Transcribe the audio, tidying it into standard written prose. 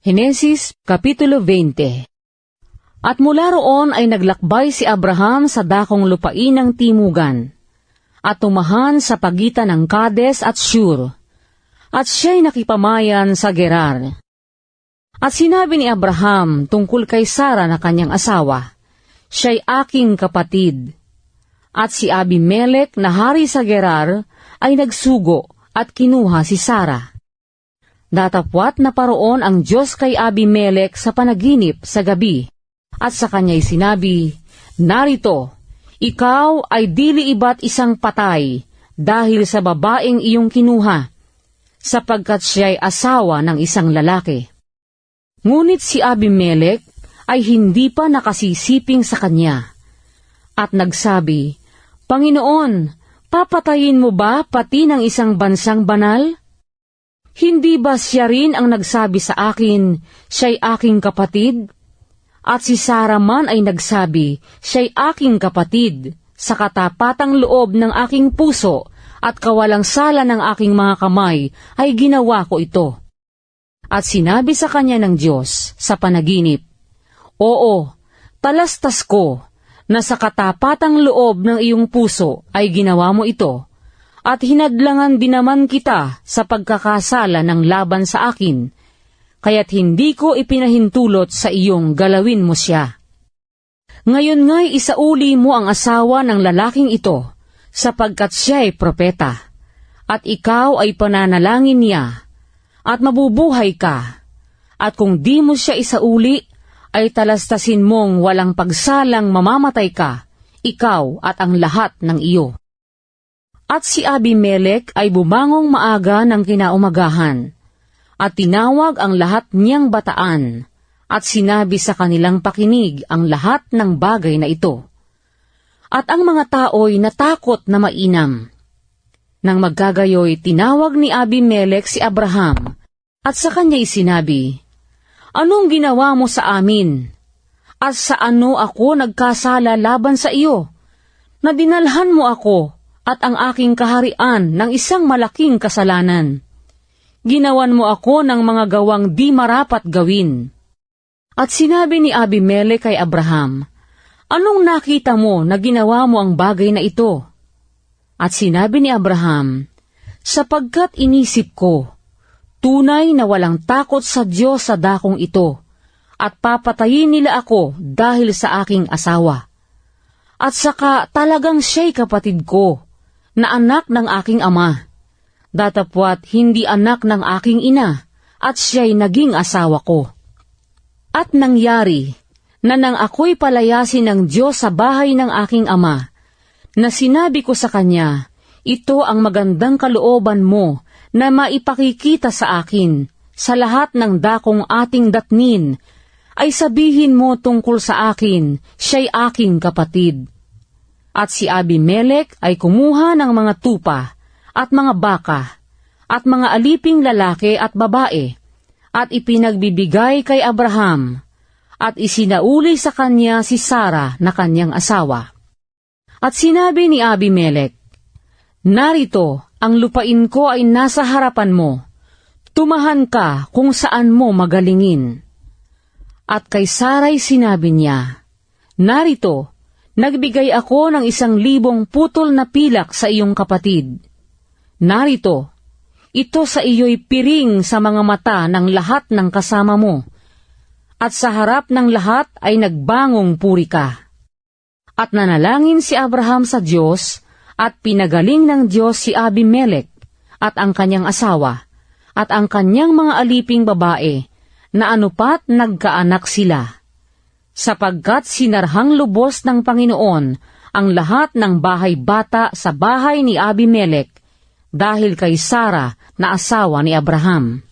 Henesis Kapitulo 20. At mula roon ay naglakbay si Abraham sa dakong lupain ng timugan, at tumahan sa pagitan ng Kades at Shur, at siya'y nakipamayan sa Gerar. At sinabi ni Abraham tungkol kay Sara na kanyang asawa, siya'y aking kapatid. At si Abimelech na hari sa Gerar ay nagsugo at kinuha si Sara. Datapwat na paroon ang Diyos kay Abimelech sa panaginip sa gabi, at sa kanya'y sinabi, narito, ikaw ay dili iba't isang patay dahil sa babaeng iyong kinuha, sapagkat siya'y asawa ng isang lalaki. Ngunit si Abimelech ay hindi pa nakasisiping sa kanya, at nagsabi, Panginoon, papatayin mo ba pati ng isang bansang banal? Hindi ba siya rin ang nagsabi sa akin, siya'y aking kapatid? At si Sara man ay nagsabi, siya'y aking kapatid, sa katapatang loob ng aking puso at kawalang sala ng aking mga kamay ay ginawa ko ito. At sinabi sa kanya ng Diyos sa panaginip, Oo, talastas ko na sa katapatang loob ng iyong puso ay ginawa mo ito, at hinadlangan din naman kita sa pagkakasala ng laban sa akin, kaya't hindi ko ipinahintulot sa iyong galawin mo siya. Ngayon nga'y isauli mo ang asawa ng lalaking ito, sapagkat siya'y propeta, at ikaw ay pananalangin niya, at mabubuhay ka, at kung di mo siya isauli, ay talastasin mong walang pagsalang mamamatay ka, ikaw at ang lahat ng iyo. At si Abimelech ay bumangong maaga ng kinaumagahan, at tinawag ang lahat niyang bataan, at sinabi sa kanilang pakinig ang lahat ng bagay na ito. At ang mga tao'y natakot na mainam. Nang magkagayoy, tinawag ni Abimelech si Abraham, at sa kanya'y sinabi, Anong ginawa mo sa amin? At sa ano ako nagkasala laban sa iyo? Na dinalhan mo ako at ang aking kaharian ng isang malaking kasalanan. Ginawan mo ako ng mga gawang di marapat gawin. At sinabi ni Abimelech kay Abraham, Anong nakita mo na ginawa mo ang bagay na ito? At sinabi ni Abraham, Sapagkat inisip ko, tunay na walang takot sa Diyos sa dakong ito, at papatayin nila ako dahil sa aking asawa. At saka talagang siya'y kapatid ko, na anak ng aking ama, datapwat hindi anak ng aking ina, at siya'y naging asawa ko. At nangyari, na nang ako'y palayasin ng Diyos sa bahay ng aking ama, na sinabi ko sa kanya, ito ang magandang kalooban mo na maipakikita sa akin, sa lahat ng dakong ating datnin, ay sabihin mo tungkol sa akin, siya'y aking kapatid. At si Abimelech ay kumuha ng mga tupa, at mga baka, at mga aliping lalaki at babae, at ipinagbibigay kay Abraham, at isinauli sa kanya si Sara na kanyang asawa. At sinabi ni Abimelech, Narito, ang lupain ko ay nasa harapan mo, tumahan ka kung saan mo magalingin. At kay Sara'y sinabi niya, Narito, nagbigay ako ng 1,000 putol na pilak sa iyong kapatid. Narito, ito sa iyo'y piring sa mga mata ng lahat ng kasama mo, at sa harap ng lahat ay nagbangong puri ka. At nanalangin si Abraham sa Diyos, at pinagaling ng Diyos si Abimelech, at ang kanyang asawa, at ang kanyang mga aliping babae, na anupat nagkaanak sila. Sapagkat sinarhang lubos ng Panginoon ang lahat ng bahay bata sa bahay ni Abimelech dahil kay Sara na asawa ni Abraham.